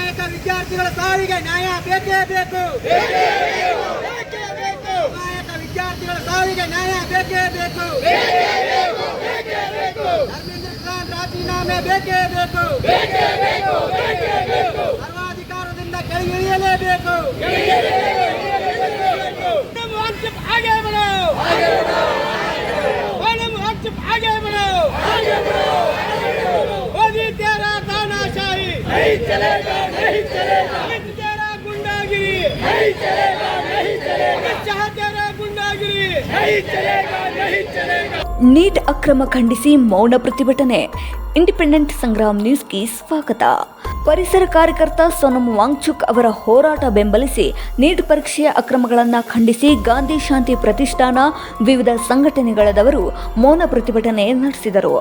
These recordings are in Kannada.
ಅಮಾಯಕ ವಿದ್ಯಾರ್ಥಿಗಳ ಸಾವಿಗೆ ನ್ಯಾಯ ಬೇಕೇ ಬೇಕು. ಅಮಾಯಕ ವಿದ್ಯಾರ್ಥಿಗಳ ಸಾವಿಗೆ ನ್ಯಾಯ ಬೇಕೇ ಬೇಕು. ಧರ್ಮೇಂದ್ರ ಪ್ರಧಾನ್ ರಾಜೀನಾಮೆ ಬೇಕೇ ಬೇಕು. ಸರ್ವಾಧಿಕಾರದಿಂದ ಕೆಳಗಿಳಿಯಲೇಬೇಕು. आगे बढ़ो, आगे बढ़ो, मोदी तेरा तानाशाही नहीं चलेगा, नहीं चलेगा. तेरा गुंडागिरी नहीं चलेगा, नहीं चलेगा. चाह तेरा गुंडागिरी नहीं चलेगा, नहीं चलेगा. ನೀಟ್ ಅಕ್ರಮ ಖಂಡಿಸಿ ಮೌನ ಪ್ರತಿಭಟನೆ. ಇಂಡಿಪೆಂಡೆಂಟ್ ಸಂಗ್ರಾಮ್ ನ್ಯೂಸ್ಗೆ ಸ್ವಾಗತ. ಪರಿಸರ ಕಾರ್ಯಕರ್ತ ಸೋನಂ ವಾಂಗ್ಚುಕ್ ಅವರ ಹೋರಾಟ ಬೆಂಬಲಿಸಿ ನೀಟ್ ಪರೀಕ್ಷೆಯ ಅಕ್ರಮಗಳನ್ನು ಖಂಡಿಸಿ ಗಾಂಧಿ ಶಾಂತಿ ಪ್ರತಿಷ್ಠಾನ ವಿವಿಧ ಸಂಘಟನೆಗಳದವರು ಮೌನ ಪ್ರತಿಭಟನೆ ನಡೆಸಿದರು.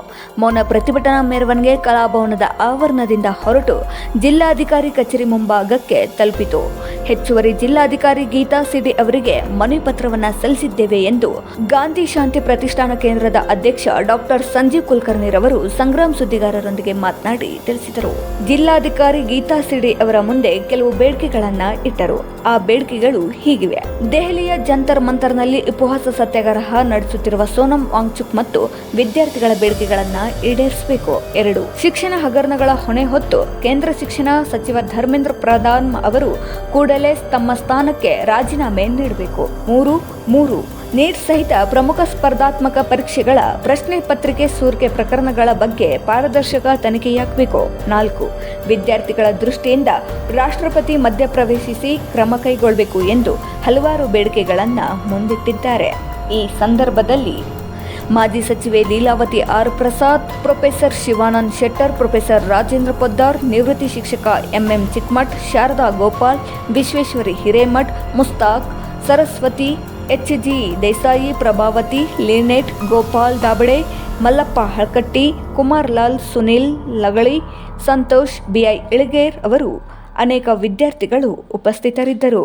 ಮೌನ ಪ್ರತಿಭಟನಾ ಮೆರವಣಿಗೆ ಕಲಾಭವನದ ಆವರಣದಿಂದ ಹೊರಟು ಜಿಲ್ಲಾಧಿಕಾರಿ ಕಚೇರಿ ಮುಂಭಾಗಕ್ಕೆ ತಲುಪಿತು. ಹೆಚ್ಚುವರಿ ಜಿಲ್ಲಾಧಿಕಾರಿ ಗೀತಾ ಸಿಡಿ ಅವರಿಗೆ ಮನವಿ ಪತ್ರವನ್ನು ಸಲ್ಲಿಸಿದ್ದೇವೆ ಎಂದು ಗಾಂಧಿ ಶಾಂತಿ ಪ್ರತಿಷ್ಠಾನ ಕೇಂದ್ರದ ಅಧ್ಯಕ್ಷ ಡಾಕ್ಟರ್ ಸಂಜೀವ್ ಕುಲಕರ್ಣಿರವರು ಸಂಗ್ರಾಮ್ ಸುದ್ದಿಗಾರರೊಂದಿಗೆ ಮಾತನಾಡಿ ತಿಳಿಸಿದರು. ಜಿಲ್ಲಾಧಿಕಾರಿ ಗೀತಾ ಸಿಡಿ ಅವರ ಮುಂದೆ ಕೆಲವು ಬೇಡಿಕೆಗಳನ್ನ ಇಟ್ಟರು. ಆ ಬೇಡಿಕೆಗಳು ಹೀಗಿವೆ. ದೆಹಲಿಯ ಜಂತರ್ ಮಂತರ್ನಲ್ಲಿ ಉಪವಾಸ ಸತ್ಯಾಗ್ರಹ ನಡೆಸುತ್ತಿರುವ ಸೋನಂ ವಾಂಗ್ಚುಕ್ ಮತ್ತು ವಿದ್ಯಾರ್ಥಿಗಳ ಬೇಡಿಕೆಗಳನ್ನ ಈಡೇರಿಸಬೇಕು. 2. ಶಿಕ್ಷಣ ಹಗರಣಗಳ ಹೊಣೆ ಹೊತ್ತು ಕೇಂದ್ರ ಶಿಕ್ಷಣ ಸಚಿವ ಧರ್ಮೇಂದ್ರ ಪ್ರಧಾನ್ ಅವರು ಕೂಡಲೇ ತಮ್ಮ ಸ್ಥಾನಕ್ಕೆ ರಾಜೀನಾಮೆ ನೀಡಬೇಕು. 3. ನೀಟ್ ಸಹಿತ ಪ್ರಮುಖ ಸ್ಪರ್ಧಾತ್ಮಕ ಪರೀಕ್ಷೆಗಳ ಪ್ರಶ್ನೆ ಪತ್ರಿಕೆ ಸೋರಿಕೆ ಪ್ರಕರಣಗಳ ಬಗ್ಗೆ ಪಾರದರ್ಶಕ ತನಿಖೆಯಾಗಬೇಕು. 4. ವಿದ್ಯಾರ್ಥಿಗಳ ದೃಷ್ಟಿಯಿಂದ ರಾಷ್ಟ್ರಪತಿ ಮಧ್ಯಪ್ರವೇಶಿಸಿ ಕ್ರಮ ಕೈಗೊಳ್ಳಬೇಕು ಎಂದು ಹಲವಾರು ಬೇಡಿಕೆಗಳನ್ನು ಮುಂದಿಟ್ಟಿದ್ದಾರೆ. ಈ ಸಂದರ್ಭದಲ್ಲಿ ಮಾಜಿ ಸಚಿವೆ Leelavati R Prasad, professor Shivanand Shettar, professor Rajendra Poddar, ನಿವೃತ್ತಿ ಶಿಕ್ಷಕ MM Chikmath, Sharada Gopal, Vishweshwari Hiremath, Mustaq, Saraswati, H G. Desai, Prabhavati, Lynette, Gopal Dabade, Mallappa Halakatti, Kumar Lal, Sunil Lagali, Santosh, B I Ilager ಅವರು ಅನೇಕ ವಿದ್ಯಾರ್ಥಿಗಳು ಉಪಸ್ಥಿತರಿದ್ದರು.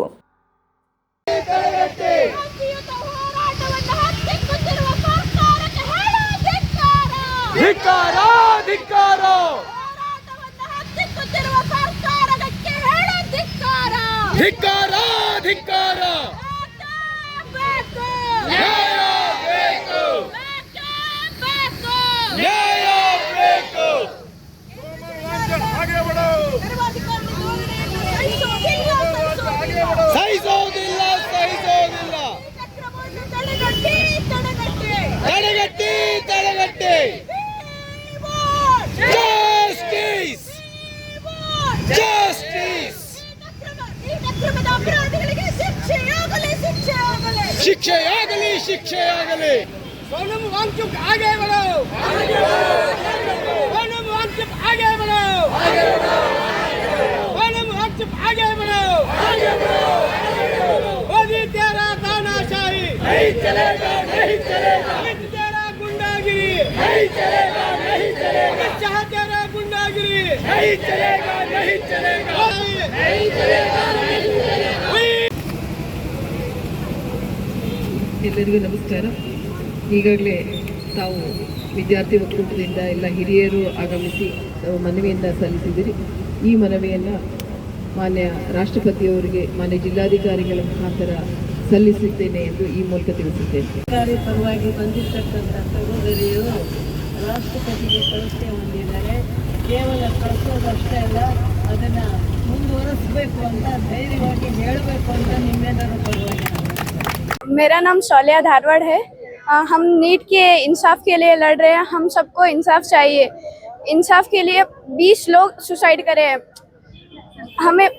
ಶಿಕ್ಷೆಯಾಗಲಿ. ಸೋನಂ ವಾಂಗ್ಚುಕ್ ಆಗೆ ಬರೋ, ಸೋನಂ ವಾಂಗ್ಚುಕ್ ಆಗೆ ಬರೋ, ಸೋನಂ ವಾಂಗ್ಚುಕ್ ಆಗೆ ಬರೋ. मोदी तेरा तानाशाही नहीं चलेगा, नहीं चलेगा. तेरा गुंडागिरी नहीं चलेगा, नहीं चलेगा. चाह तेरा गुंडागिरी नहीं चलेगा, नहीं चलेगा, नहीं चलेगा, नहीं चलेगा. ಎಲ್ಲರಿಗೂ ನಮಸ್ಕಾರ. ಈಗಾಗಲೇ ತಾವು ವಿದ್ಯಾರ್ಥಿ ಒಕ್ಕೂಟದಿಂದ ಎಲ್ಲ ಹಿರಿಯರು ಆಗಮಿಸಿ ಮನವಿಯನ್ನು ಸಲ್ಲಿಸಿದಿರಿ. ಈ ಮನವಿಯನ್ನು ಮಾನ್ಯ ರಾಷ್ಟ್ರಪತಿಯವರಿಗೆ, ಮಾನ್ಯ ಜಿಲ್ಲಾಧಿಕಾರಿಗಳ ಮುಖಾಂತರ ಸಲ್ಲಿಸಿದ್ದೇನೆ ಎಂದು ಈ ಮೂಲಕ ತಿಳಿಸುತ್ತೇನೆ. ಸರ್ಕಾರಿ ಪರವಾಗಿ ಬಂದಿರತಕ್ಕಂಥ ಸಹೋದರಿಯರು ರಾಷ್ಟ್ರಪತಿಗೆ ಕಳಿಸ್ತೇ ಹೊಂದಿದ್ದಾರೆ. ಕೇವಲ ಕಳಿಸೋದಷ್ಟೇ ಅಲ್ಲ, ಅದನ್ನು ಮುಂದುವರಿಸಬೇಕು ಅಂತ ಧೈರ್ಯವಾಗಿ ಹೇಳಬೇಕು ಅಂತ ನಿಮ್ಮೆಲ್ಲರ ಪರವಾಗಿ. मेरा नाम शौल्या धारवाड़ है. हम नीट के इंसाफ के लिए लड़ रहे हैं. हम सबको इंसाफ चाहिए. इंसाफ के लिए 20 लोग सुसाइड करे हैं. हमें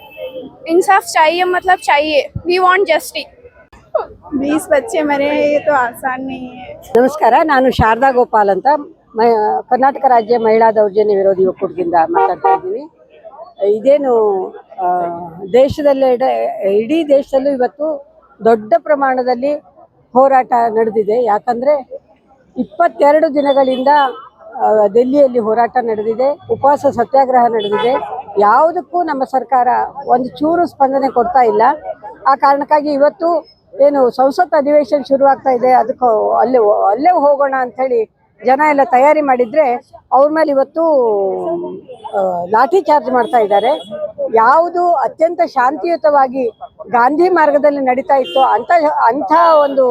इंसाफ चाहिए, मतलब चाहिए. We want justice. 20 बच्चे मरे हैं, ये तो आसान नहीं है. ನಮಸ್ಕಾರ, ನಾನು ಶಾರದಾ ಗೋಪಾಲ್ ಅಂತ ಕರ್ನಾಟಕ ರಾಜ್ಯ ಮಹಿಳಾ ದೌರ್ಜನ್ಯ ವಿರೋಧಿ ಒಕ್ಕೂಟದಿಂದ ಮಾತಾಡ್ತಾ ಇದ್ದೀನಿ. ಇದೇನು ದೇಶದಲ್ಲೇ ಇಡೀ ದೇಶದಲ್ಲೂ ಇವತ್ತು ದೊಡ್ಡ ಪ್ರಮಾಣದಲ್ಲಿ ಹೋರಾಟ ನಡೆದಿದೆ. ಯಾಕಂದರೆ 22 ದಿನಗಳಿಂದ ದಿಲ್ಲಿಯಲ್ಲಿ ಹೋರಾಟ ನಡೆದಿದೆ, ಉಪವಾಸ ಸತ್ಯಾಗ್ರಹ ನಡೆದಿದೆ. ಯಾವುದಕ್ಕೂ ನಮ್ಮ ಸರ್ಕಾರ ಒಂದು ಚೂರು ಸ್ಪಂದನೆ ಕೊಡ್ತಾ ಇಲ್ಲ. ಆ ಕಾರಣಕ್ಕಾಗಿ ಇವತ್ತು ಏನು ಸಂಸತ್ ಅಧಿವೇಶನ ಶುರುವಾಗ್ತಾ ಇದೆ, ಅದಕ್ಕೆ ಅಲ್ಲೇ ಹೋಗೋಣ ಅಂಥೇಳಿ ಜನ ಎಲ್ಲ ತಯಾರಿ ಮಾಡಿದರೆ ಅವ್ರ ಮೇಲೆ ಇವತ್ತು ಲಾಠಿ ಚಾರ್ಜ್ ಮಾಡ್ತಾ ಇದ್ದಾರೆ. ಯಾವುದು ಅತ್ಯಂತ ಶಾಂತಿಯುತವಾಗಿ ಗಾಂಧಿ ಮಾರ್ಗದಲ್ಲಿ ನಡೀತಾ ಇತ್ತು ಅಂಥ ಒಂದು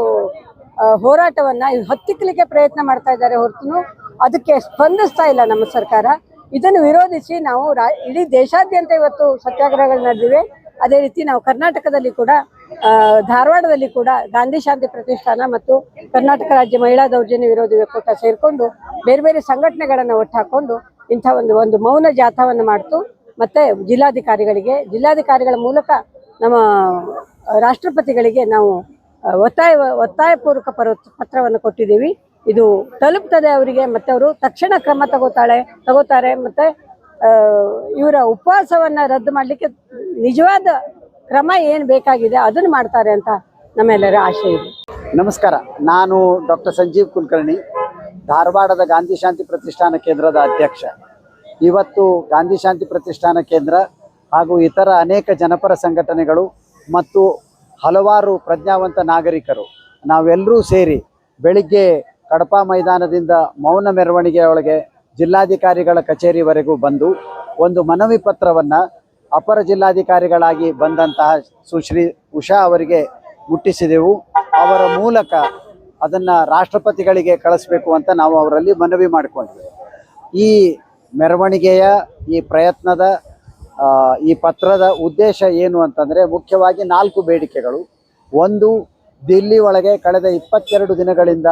ಹೋರಾಟವನ್ನ ಹತ್ತಿಕ್ಕಲಿಕ್ಕೆ ಪ್ರಯತ್ನ ಮಾಡ್ತಾ ಇದ್ದಾರೆ ಹೊರತು ಅದಕ್ಕೆ ಸ್ಪಂದಿಸ್ತಾ ಇಲ್ಲ ನಮ್ಮ ಸರ್ಕಾರ. ಇದನ್ನು ವಿರೋಧಿಸಿ ನಾವು ಇಡೀ ದೇಶಾದ್ಯಂತ ಇವತ್ತು ಸತ್ಯಾಗ್ರಹಗಳು ನಡೆದಿವೆ. ಅದೇ ರೀತಿ ನಾವು ಕರ್ನಾಟಕದಲ್ಲಿ ಕೂಡ ಧಾರವಾಡದಲ್ಲಿ ಕೂಡ ಗಾಂಧಿ ಶಾಂತಿ ಪ್ರತಿಷ್ಠಾನ ಮತ್ತು ಕರ್ನಾಟಕ ರಾಜ್ಯ ಮಹಿಳಾ ದೌರ್ಜನ್ಯ ವಿರೋಧಿ ಒಕ್ಕೂಟ ಸೇರಿಕೊಂಡು ಬೇರೆ ಬೇರೆ ಸಂಘಟನೆಗಳನ್ನು ಒಟ್ಟು ಹಾಕೊಂಡು ಇಂಥ ಒಂದು ಮೌನ ಜಾಥಾವನ್ನು ಮಾಡ್ತು. ಮತ್ತೆ ಜಿಲ್ಲಾಧಿಕಾರಿಗಳ ಮೂಲಕ ನಮ್ಮ ರಾಷ್ಟ್ರಪತಿಗಳಿಗೆ ನಾವು ಒತ್ತಾಯಪೂರ್ವಕ ಪತ್ರವನ್ನು ಕೊಟ್ಟಿದ್ದೀವಿ. ಇದು ತಲುಪ್ತದೆ ಅವರಿಗೆ, ಮತ್ತೆ ಅವರು ತಕ್ಷಣ ಕ್ರಮ ತಗೋತಾರೆ ಮತ್ತೆ ಇವರ ಉಪವಾಸವನ್ನ ರದ್ದು ಮಾಡಲಿಕ್ಕೆ ನಿಜವಾದ ಕ್ರಮ ಏನು ಬೇಕಾಗಿದೆ ಅದನ್ನು ಮಾಡ್ತಾರೆ ಅಂತ ನಮ್ಮೆಲ್ಲರ ಆಶೆ ಇದೆ. ನಮಸ್ಕಾರ, ನಾನು ಡಾಕ್ಟರ್ ಸಂಜೀವ್ ಕುಲಕರ್ಣಿ, ಧಾರವಾಡದ ಗಾಂಧಿ ಶಾಂತಿ ಪ್ರತಿಷ್ಠಾನ ಕೇಂದ್ರದ ಅಧ್ಯಕ್ಷ. ಇವತ್ತು ಗಾಂಧಿ ಶಾಂತಿ ಪ್ರತಿಷ್ಠಾನ ಕೇಂದ್ರ ಹಾಗೂ ಇತರ ಅನೇಕ ಜನಪರ ಸಂಘಟನೆಗಳು ಮತ್ತು ಹಲವಾರು ಪ್ರಜ್ಞಾವಂತ ನಾಗರಿಕರು ನಾವೆಲ್ಲರೂ ಸೇರಿ ಬೆಳಿಗ್ಗೆ ಕಡಪ ಮೈದಾನದಿಂದ ಮೌನ ಮೆರವಣಿಗೆಯೊಳಗೆ ಜಿಲ್ಲಾಧಿಕಾರಿಗಳ ಕಚೇರಿವರೆಗೂ ಬಂದು ಒಂದು ಮನವಿ ಪತ್ರವನ್ನು ಅಪರ ಜಿಲ್ಲಾಧಿಕಾರಿಗಳಾಗಿ ಬಂದಂತಹ ಸುಶ್ರೀ ಉಷಾ ಅವರಿಗೆ ಮುಟ್ಟಿಸಿದೆವು. ಅವರ ಮೂಲಕ ಅದನ್ನು ರಾಷ್ಟ್ರಪತಿಗಳಿಗೆ ಕಳಿಸ್ಬೇಕು ಅಂತ ನಾವು ಅವರಲ್ಲಿ ಮನವಿ ಮಾಡಿಕೊಂಡ್ವಿ. ಈ ಮೆರವಣಿಗೆಯ ಈ ಪ್ರಯತ್ನದ ಈ ಪತ್ರದ ಉದ್ದೇಶ ಏನು ಅಂತಂದರೆ ಮುಖ್ಯವಾಗಿ 4 ಬೇಡಿಕೆಗಳು. ಒಂದು, ದಿಲ್ಲಿ ಒಳಗೆ ಕಳೆದ 22 ದಿನಗಳಿಂದ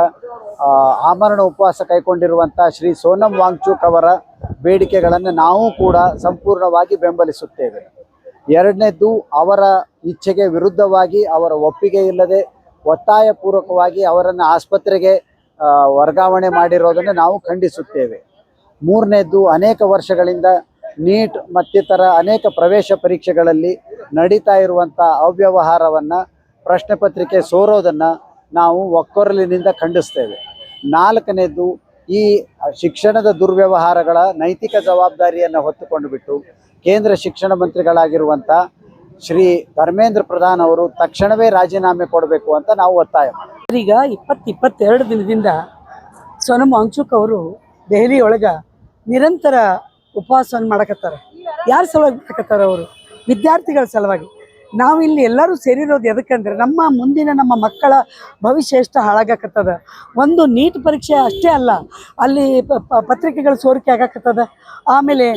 ಆಮರಣ ಉಪವಾಸ ಕೈಗೊಂಡಿರುವಂಥ ಶ್ರೀ ಸೋನಂ ವಾಂಗ್ಚುಕ್ ಅವರ ಬೇಡಿಕೆಗಳನ್ನು ನಾವು ಕೂಡ ಸಂಪೂರ್ಣವಾಗಿ ಬೆಂಬಲಿಸುತ್ತೇವೆ. ಎರಡನೇದ್ದು, ಅವರ ಇಚ್ಛೆಗೆ ವಿರುದ್ಧವಾಗಿ ಅವರ ಒಪ್ಪಿಗೆ ಇಲ್ಲದೆ ಒತ್ತಾಯಪೂರ್ವಕವಾಗಿ ಅವರನ್ನು ಆಸ್ಪತ್ರೆಗೆ ವರ್ಗಾವಣೆ ಮಾಡಿರೋದನ್ನು ನಾವು ಖಂಡಿಸುತ್ತೇವೆ. ಮೂರನೇದ್ದು, ಅನೇಕ ವರ್ಷಗಳಿಂದ ನೀಟ್ ಮತ್ತಿತರ ಅನೇಕ ಪ್ರವೇಶ ಪರೀಕ್ಷೆಗಳಲ್ಲಿ ನಡೀತಾ ಇರುವಂಥ ಅವ್ಯವಹಾರವನ್ನು, ಪ್ರಶ್ನೆ ಪತ್ರಿಕೆ ಸೋರೋದನ್ನು ನಾವು ಒಕ್ಕೊರಲಿನಿಂದ ಖಂಡಿಸ್ತೇವೆ. ನಾಲ್ಕನೇದ್ದು, ಈ ಶಿಕ್ಷಣದ ದುರ್ವ್ಯವಹಾರಗಳ ನೈತಿಕ ಜವಾಬ್ದಾರಿಯನ್ನು ಹೊತ್ತುಕೊಂಡು ಬಿಟ್ಟು ಕೇಂದ್ರ ಶಿಕ್ಷಣ ಮಂತ್ರಿಗಳಾಗಿರುವಂಥ ಶ್ರೀ ಧರ್ಮೇಂದ್ರ ಪ್ರಧಾನ್ ಅವರು ತಕ್ಷಣವೇ ರಾಜೀನಾಮೆ ಕೊಡಬೇಕು ಅಂತ ನಾವು ಒತ್ತಾಯ ಮಾಡ್ತೀವಿ. ಈಗ 22 ದಿನದಿಂದ ಸೋನಂ ವಾಂಗ್ಚುಕ್ ಅವರು ದೆಹಲಿ ಒಳಗೆ ನಿರಂತರ ಉಪವಾಸವನ್ನು ಮಾಡಕತ್ತಾರೆ. ಯಾರ ಸಲುವಾಗಿ ಮಾಡಕತ್ತಾರೆ? ಅವರು ವಿದ್ಯಾರ್ಥಿಗಳ ಸಲುವಾಗಿ. ನಾವು ಇಲ್ಲಿ ಎಲ್ಲರೂ ಸೇರಿರೋದು ಎದಕ್ಕಂದ್ರೆ ನಮ್ಮ ಮಕ್ಕಳ ಭವಿಷ್ಯ ಎಷ್ಟು ಹಾಳಾಗಕತ್ತದ. ಒಂದು ನೀಟ್ ಪರೀಕ್ಷೆ ಅಷ್ಟೇ ಅಲ್ಲ, ಅಲ್ಲಿ ಪತ್ರಿಕೆಗಳ ಸೋರಿಕೆ ಆಗಾಕತ್ತದ. ಆಮೇಲೆ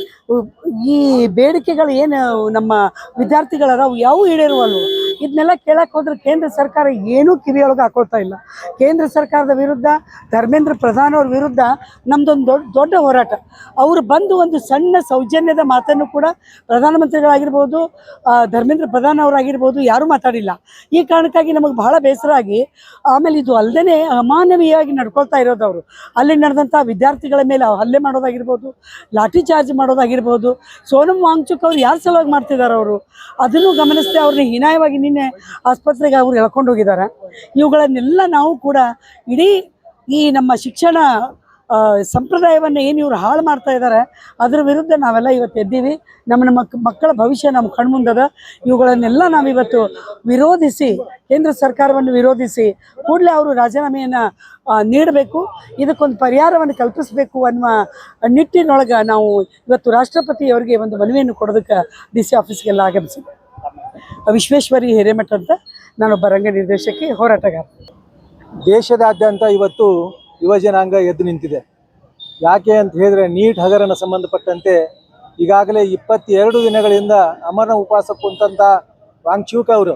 ಈ ಬೇಡಿಕೆಗಳು ಏನು ನಮ್ಮ ವಿದ್ಯಾರ್ಥಿಗಳದಾವು ಯಾವ ಈಡೇರುವಲ್ವು. ಇದನ್ನೆಲ್ಲ ಕೇಳಕ್ಕೆ ಹೋದ್ರೆ ಕೇಂದ್ರ ಸರ್ಕಾರ ಏನೂ ಕಿವಿಯೊಳಗೆ ಹಾಕೊಳ್ತಾ ಇಲ್ಲ. ಕೇಂದ್ರ ಸರ್ಕಾರದ ವಿರುದ್ಧ, ಧರ್ಮೇಂದ್ರ ಪ್ರಧಾನ್ ಅವ್ರ ವಿರುದ್ಧ ನಮ್ಮದೊಂದು ದೊಡ್ಡ ಹೋರಾಟ. ಅವರು ಬಂದು ಒಂದು ಸಣ್ಣ ಸೌಜನ್ಯದ ಮಾತನ್ನು ಕೂಡ ಪ್ರಧಾನಮಂತ್ರಿಗಳಾಗಿರ್ಬೋದು, ಧರ್ಮೇಂದ್ರ ಪ್ರಧಾನ್ ಅವರಾಗಿರ್ಬೋದು ಯಾರೂ ಮಾತಾಡಿಲ್ಲ. ಈ ಕಾರಣಕ್ಕಾಗಿ ನಮಗೆ ಬಹಳ ಬೇಸರ ಆಗಿ, ಆಮೇಲೆ ಇದು ಅಲ್ಲದೆ ಅಮಾನವೀಯವಾಗಿ ನಡ್ಕೊಳ್ತಾ ಇರೋದು. ಅವರು ಅಲ್ಲಿ ನಡೆದಂಥ ವಿದ್ಯಾರ್ಥಿಗಳ ಮೇಲೆ ಹಲ್ಲೆ ಮಾಡೋದಾಗಿರ್ಬೋದು, ಲಾಠಿ ಚಾರ್ಜ್ ಮಾಡೋದಾಗಿರ್ಬೋದು. ಸೋನಂ ವಾಂಗ್ಚುಕ್ ಅವ್ರು ಯಾರ ಸಲುವಾಗಿ ಮಾಡ್ತಿದ್ದಾರೆ ಅವರು ಅದನ್ನು ಗಮನಿಸದೆ ಅವ್ರನ್ನ ಹೀನಾಯವಾಗಿ ನಿನ್ನೆ ಆಸ್ಪತ್ರೆಗೆ ಅವ್ರು ಎಳ್ಕೊಂಡು ಹೋಗಿದ್ದಾರೆ. ಇವುಗಳನ್ನೆಲ್ಲ ನಾವು ಕೂಡ ಇಡೀ ಈ ನಮ್ಮ ಶಿಕ್ಷಣ ಸಂಪ್ರದಾಯವನ್ನು ಏನು ಇವರು ಹಾಳು ಮಾಡ್ತಾ ಇದ್ದಾರೆ ಅದರ ವಿರುದ್ಧ ನಾವೆಲ್ಲ ಇವತ್ತು ಎದ್ದೀವಿ. ನಮ್ಮ ಮಕ್ಕಳ ಭವಿಷ್ಯ ನಮ್ಮ ಕಣ್ಮುಂದದ. ಇವುಗಳನ್ನೆಲ್ಲ ನಾವಿವತ್ತು ವಿರೋಧಿಸಿ, ಕೇಂದ್ರ ಸರ್ಕಾರವನ್ನು ವಿರೋಧಿಸಿ ಕೂಡಲೇ ಅವರು ರಾಜೀನಾಮೆಯನ್ನು ನೀಡಬೇಕು, ಇದಕ್ಕೊಂದು ಪರಿಹಾರವನ್ನು ಕಲ್ಪಿಸಬೇಕು ಅನ್ನುವ ನಿಟ್ಟಿನೊಳಗೆ ನಾವು ಇವತ್ತು ರಾಷ್ಟ್ರಪತಿಯವರಿಗೆ ಒಂದು ಮನವಿಯನ್ನು ಕೊಡೋದಕ್ಕೆ DC ಆಫೀಸ್ಗೆಲ್ಲ ಆಗಮಿಸಿದ್ದೆ. ವಿಶ್ವೇಶ್ವರಿ ಹಿರೇಮಠ ಅಂತ, ನಾನೊಬ್ಬ ರಂಗ ನಿರ್ದೇಶಕಿ, ಹೋರಾಟಗಾರ. ದೇಶದಾದ್ಯಂತ ಇವತ್ತು ಯುವ ಜನಾಂಗ ಎದ್ದು ನಿಂತಿದೆ. ಯಾಕೆ ಅಂತ ಹೇಳಿದ್ರೆ, ನೀಟ್ ಹಗರಣ ಸಂಬಂಧಪಟ್ಟಂತೆ ಈಗಾಗಲೇ 22 ದಿನಗಳಿಂದ ಅಮರಣ ಉಪವಾಸ ಕುಂತಂಥ ವಾಂಗ್ಚುಕ್ ಅವರು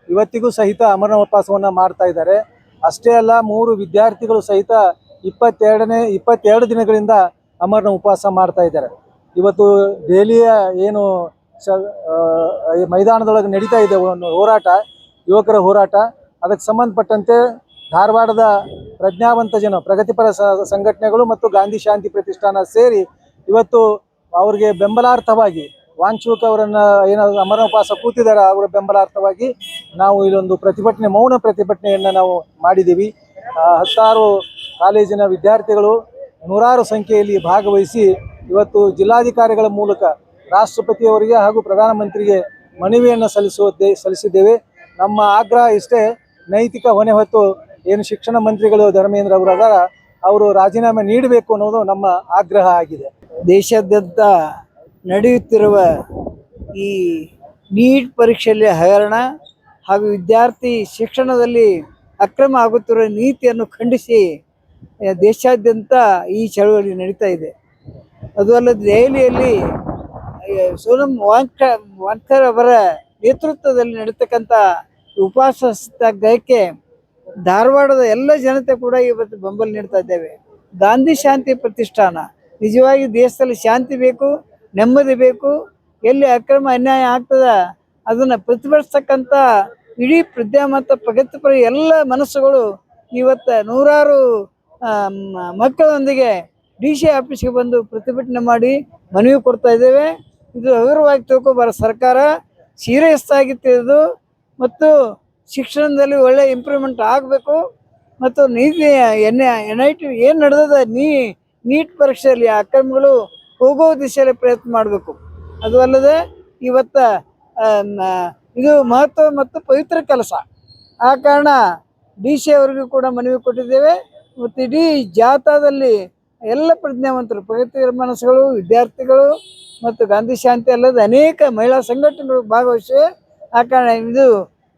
ಇವತ್ತಿಗೂ ಸಹಿತ ಅಮರಣ ಉಪವಾಸವನ್ನು ಮಾಡ್ತಾ ಇದ್ದಾರೆ. ಅಷ್ಟೇ ಅಲ್ಲ, 3 ವಿದ್ಯಾರ್ಥಿಗಳು ಸಹಿತ 22 ದಿನಗಳಿಂದ ಅಮರಣ ಉಪವಾಸ ಮಾಡ್ತಾ ಇದ್ದಾರೆ. ಇವತ್ತು ದೆಹಲಿಯ ಏನು ಮೈದಾನದೊಳಗೆ ನಡೀತಾ ಇದೆ ಒಂದು ಹೋರಾಟ, ಯುವಕರ ಹೋರಾಟ, ಅದಕ್ಕೆ ಸಂಬಂಧಪಟ್ಟಂತೆ ಧಾರವಾಡದ ಪ್ರಜ್ಞಾವಂತ ಪ್ರಗತಿಪರ ಸಂಘಟನೆಗಳು ಮತ್ತು ಗಾಂಧಿ ಶಾಂತಿ ಪ್ರತಿಷ್ಠಾನ ಸೇರಿ ಇವತ್ತು ಅವರಿಗೆ ಬೆಂಬಲಾರ್ಥವಾಗಿ, ವಾಂಗ್ಚುಕ್ ಅವರನ್ನು ಏನಾದರೂ ಅಮರಣ ಉಪವಾಸ ಕೂತಿದ್ದಾರೆ ಅವರ ಬೆಂಬಲಾರ್ಥವಾಗಿ ನಾವು ಇಲ್ಲೊಂದು ಪ್ರತಿಭಟನೆ, ಮೌನ ಪ್ರತಿಭಟನೆಯನ್ನು ನಾವು ಮಾಡಿದ್ದೀವಿ. 10 ಕಾಲೇಜಿನ ವಿದ್ಯಾರ್ಥಿಗಳು ನೂರಾರು ಸಂಖ್ಯೆಯಲ್ಲಿ ಭಾಗವಹಿಸಿ ಇವತ್ತು ಜಿಲ್ಲಾಧಿಕಾರಿಗಳ ಮೂಲಕ ರಾಷ್ಟ್ರಪತಿಯವರಿಗೆ ಹಾಗೂ ಪ್ರಧಾನಮಂತ್ರಿಗೆ ಮನವಿಯನ್ನು ಸಲ್ಲಿಸಿದ್ದೇವೆ. ನಮ್ಮ ಆಗ್ರಹ ಇಷ್ಟೇ, ನೈತಿಕ ಹೊಣೆ ಹೊತ್ತು ಏನು ಶಿಕ್ಷಣ ಮಂತ್ರಿಗಳು ಧರ್ಮೇಂದ್ರ ಅವರು ರಾಜೀನಾಮೆ ನೀಡಬೇಕು ಅನ್ನೋದು ನಮ್ಮ ಆಗ್ರಹ ಆಗಿದೆ. ದೇಶಾದ್ಯಂತ ನಡೆಯುತ್ತಿರುವ ಈ ನೀಟ್ ಪರೀಕ್ಷೆಯಲ್ಲಿ ಹಗರಣ ಹಾಗೂ ವಿದ್ಯಾರ್ಥಿ ಶಿಕ್ಷಣದಲ್ಲಿ ಅಕ್ರಮ ಆಗುತ್ತಿರುವ ನೀತಿಯನ್ನು ಖಂಡಿಸಿ ದೇಶಾದ್ಯಂತ ಈ ಚಳವಳಿ ನಡೀತಾ ಇದೆ. ಅದು ಅಲ್ಲದೆ ದೆಹಲಿಯಲ್ಲಿ ಸೋನಂ ವಾಂಗ್ಚುಕ್ ಅವರ ನೇತೃತ್ವದಲ್ಲಿ ನಡೀತಕ್ಕಂಥ ಉಪವಾಸ ಸತ್ಯಾಗ್ರಹಕ್ಕೆ ಧಾರವಾಡದ ಎಲ್ಲ ಜನತೆ ಕೂಡ ಇವತ್ತು ಬೆಂಬಲ ನೀಡ್ತಾ ಇದ್ದೇವೆ. ಗಾಂಧಿ ಶಾಂತಿ ಪ್ರತಿಷ್ಠಾನ ನಿಜವಾಗಿ ದೇಶದಲ್ಲಿ ಶಾಂತಿ ಬೇಕು, ನೆಮ್ಮದಿ ಬೇಕು. ಎಲ್ಲಿ ಅಕ್ರಮ ಅನ್ಯಾಯ ಆಗ್ತದ ಅದನ್ನು ಪ್ರತಿಭಟಿಸ್ತಕ್ಕಂಥ ಇಡೀ ಪ್ರಜ್ಞಾವಂತ ಪ್ರಗತಿಪರ ಎಲ್ಲ ಮನಸ್ಸುಗಳು ಇವತ್ತು ನೂರಾರು ಮಕ್ಕಳೊಂದಿಗೆ DC ಆಫೀಸ್ಗೆ ಬಂದು ಪ್ರತಿಭಟನೆ ಮಾಡಿ ಮನವಿ ಕೊಡ್ತಾ ಇದ್ದೇವೆ. ಇದು ಹಗುರವಾಗಿ ತಿಳ್ಕೊಬಾರ, ಸರ್ಕಾರ ಸೀರಿಯಸ್ ಆಗಿ ತಿಳಿದು ಮತ್ತು ಶಿಕ್ಷಣದಲ್ಲಿ ಒಳ್ಳೆ ಇಂಪ್ರೂವ್ಮೆಂಟ್ ಆಗಬೇಕು ಮತ್ತು ನೀತಿ NIT ಏನು ನಡೆದದ ನೀಟ್ ಪರೀಕ್ಷೆಯಲ್ಲಿ ಅಕ್ರಮಗಳು ಹೋಗೋ ದಿಶೆಯಲ್ಲಿ ಪ್ರಯತ್ನ ಮಾಡಬೇಕು. ಅದು ಅಲ್ಲದೆ ಇವತ್ತು ಇದು ಮಹತ್ವ ಮತ್ತು ಪವಿತ್ರ ಕೆಲಸ. ಆ ಕಾರಣ DC ಅವರಿಗೂ ಕೂಡ ಮನವಿ ಕೊಟ್ಟಿದ್ದೇವೆ. ಮತ್ತು ಇಡೀ ಜಾಥಾದಲ್ಲಿ ಎಲ್ಲ ಪ್ರಜ್ಞಾವಂತರು, ಪ್ರಗತಿಪರ ಮನಸ್ಸುಗಳು, ವಿದ್ಯಾರ್ಥಿಗಳು ಮತ್ತು ಗಾಂಧಿ ಶಾಂತಿ ಅಲ್ಲದೆ ಅನೇಕ ಮಹಿಳಾ ಸಂಘಟನೆಗಳು ಭಾಗವಹಿಸಿವೆ. ಆ ಕಾರಣ ಇದು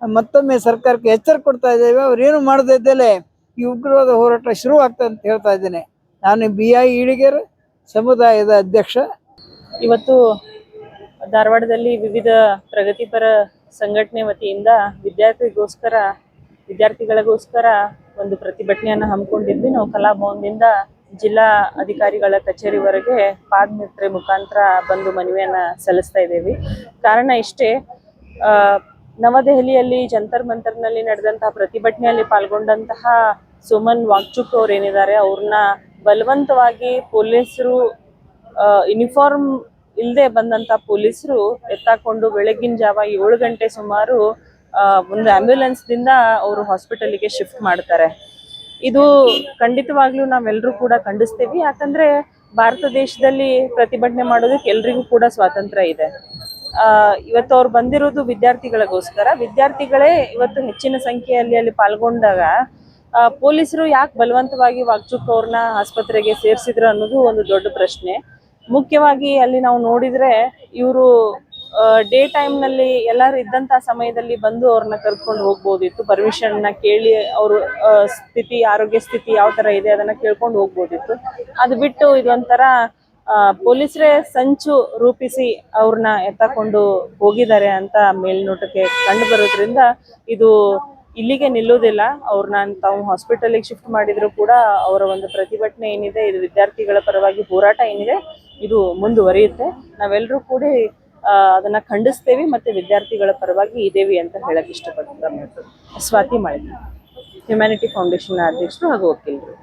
ಮತ್ತೊಮ್ಮೆ ಸರ್ಕಾರಕ್ಕೆ ಎಚ್ಚರಿಕೆ ಕೊಡ್ತಾ ಇದ್ದೇವೆ. ಅವರೇನು ಮಾಡದೇ ಇದ್ದಲೇ ಈ ಉಗ್ರವಾದ ಹೋರಾಟ ಶುರುವಾಗ್ತದೆ ಅಂತ ಹೇಳ್ತಾ ಇದ್ದೇನೆ. ನಾನು BI ಈಡಿಗೇರ್ ಸಮುದಾಯದ ಅಧ್ಯಕ್ಷ. ಇವತ್ತು ಧಾರವಾಡದಲ್ಲಿ ವಿವಿಧ ಪ್ರಗತಿಪರ ಸಂಘಟನೆ ವತಿಯಿಂದ ವಿದ್ಯಾರ್ಥಿಗಳಿಗೋಸ್ಕರ ಒಂದು ಪ್ರತಿಭಟನೆಯನ್ನು ಹಮ್ಮಿಕೊಂಡಿದ್ವಿ. ನಾವು ಕಲಾಭವನದಿಂದ ಜಿಲ್ಲಾ ಅಧಿಕಾರಿಗಳ ಕಚೇರಿವರೆಗೆ ಪಾದಯಾತ್ರೆ ಮುಖಾಂತರ ಬಂದು ಮನವಿಯನ್ನು ಸಲ್ಲಿಸ್ತಾ ಇದ್ದೇವೆ. ಕಾರಣ ಇಷ್ಟೇ, ನವದೆಹಲಿಯಲ್ಲಿ ಜಂತರ್ ಮಂತರ್ನಲ್ಲಿ ನಡೆದಂತಹ ಪ್ರತಿಭಟನೆಯಲ್ಲಿ ಪಾಲ್ಗೊಂಡಂತಹ ಸೋಮನ್ ವಾಂಗ್ಚುಕ್ ಅವ್ರು ಏನಿದ್ದಾರೆ, ಅವ್ರನ್ನ ಬಲವಂತವಾಗಿ ಪೊಲೀಸರು ಯೂನಿಫಾರ್ಮ್ ಇಲ್ಲದೆ ಬಂದಂಥ ಪೊಲೀಸರು ಎತ್ತಾಕೊಂಡು ಬೆಳಗಿನ ಜಾವ 7 ಗಂಟೆ ಸುಮಾರು ಒಂದು ಆಂಬ್ಯುಲೆನ್ಸ್ದಿಂದ ಅವರು ಹಾಸ್ಪಿಟಲಿಗೆ ಶಿಫ್ಟ್ ಮಾಡ್ತಾರೆ. ಇದು ಖಂಡಿತವಾಗ್ಲೂ ನಾವೆಲ್ಲರೂ ಕೂಡ ಖಂಡಿಸ್ತೀವಿ. ಯಾಕಂದರೆ ಭಾರತ ದೇಶದಲ್ಲಿ ಪ್ರತಿಭಟನೆ ಮಾಡೋದಕ್ಕೆ ಎಲ್ರಿಗೂ ಕೂಡ ಸ್ವಾತಂತ್ರ್ಯ ಇದೆ. ಇವತ್ತು ಅವ್ರು ಬಂದಿರೋದು ವಿದ್ಯಾರ್ಥಿಗಳೇ ಇವತ್ತು ಹೆಚ್ಚಿನ ಸಂಖ್ಯೆಯಲ್ಲಿ ಅಲ್ಲಿ ಪಾಲ್ಗೊಂಡಾಗ ಪೊಲೀಸರು ಯಾಕೆ ಬಲವಂತವಾಗಿ ವಾಂಗ್ಚುಕ್ ಅವ್ರನ್ನ ಆಸ್ಪತ್ರೆಗೆ ಸೇರಿಸಿದ್ರು ಅನ್ನೋದು ಒಂದು ದೊಡ್ಡ ಪ್ರಶ್ನೆ. ಮುಖ್ಯವಾಗಿ ಅಲ್ಲಿ ನಾವು ನೋಡಿದರೆ ಇವರು ಡೇ ಟೈಮ್ನಲ್ಲಿ ಎಲ್ಲರೂ ಇದ್ದಂಥ ಸಮಯದಲ್ಲಿ ಬಂದು ಅವ್ರನ್ನ ಕರ್ಕೊಂಡು ಹೋಗ್ಬೋದಿತ್ತು. ಪರ್ಮಿಷನ್ನ ಕೇಳಿ ಅವರು ಆರೋಗ್ಯ ಸ್ಥಿತಿ ಯಾವ ಥರ ಇದೆ ಅದನ್ನು ಕೇಳ್ಕೊಂಡು ಹೋಗ್ಬೋದಿತ್ತು. ಅದು ಬಿಟ್ಟು ಇದೊಂಥರ ಪೊಲೀಸರೇ ಸಂಚು ರೂಪಿಸಿ ಅವ್ರನ್ನ ಎತ್ತಕೊಂಡು ಹೋಗಿದ್ದಾರೆ ಅಂತ ಮೇಲ್ನೋಟಕ್ಕೆ ಕಂಡು ಬರೋದ್ರಿಂದ ಇದು ಇಲ್ಲಿಗೆ ನಿಲ್ಲೋದಿಲ್ಲ. ಅವ್ರನ್ನ ತಾವು ಹಾಸ್ಪಿಟಲಿಗೆ ಶಿಫ್ಟ್ ಮಾಡಿದ್ರು ಕೂಡ ಅವರ ಒಂದು ಪ್ರತಿಭಟನೆ ಏನಿದೆ, ಇದು ವಿದ್ಯಾರ್ಥಿಗಳ ಪರವಾಗಿ ಹೋರಾಟ ಏನಿದೆ, ಇದು ಮುಂದುವರಿಯುತ್ತೆ. ನಾವೆಲ್ಲರೂ ಕೂಡ ಅದನ್ನ ಖಂಡಿಸ್ತೇವೆ ಮತ್ತು ವಿದ್ಯಾರ್ಥಿಗಳ ಪರವಾಗಿ ಇದ್ದೇವೆ ಅಂತ ಹೇಳಕ್ ಇಷ್ಟಪಡ್ತಾರೆ. ಸ್ವಾತಿ ಮಾಳಿಗೆ, ಹ್ಯುಮ್ಯಾನಿಟಿ ಫೌಂಡೇಶನ್ ಅಧ್ಯಕ್ಷರು ಹಾಗೂ ವಕೀಲರು.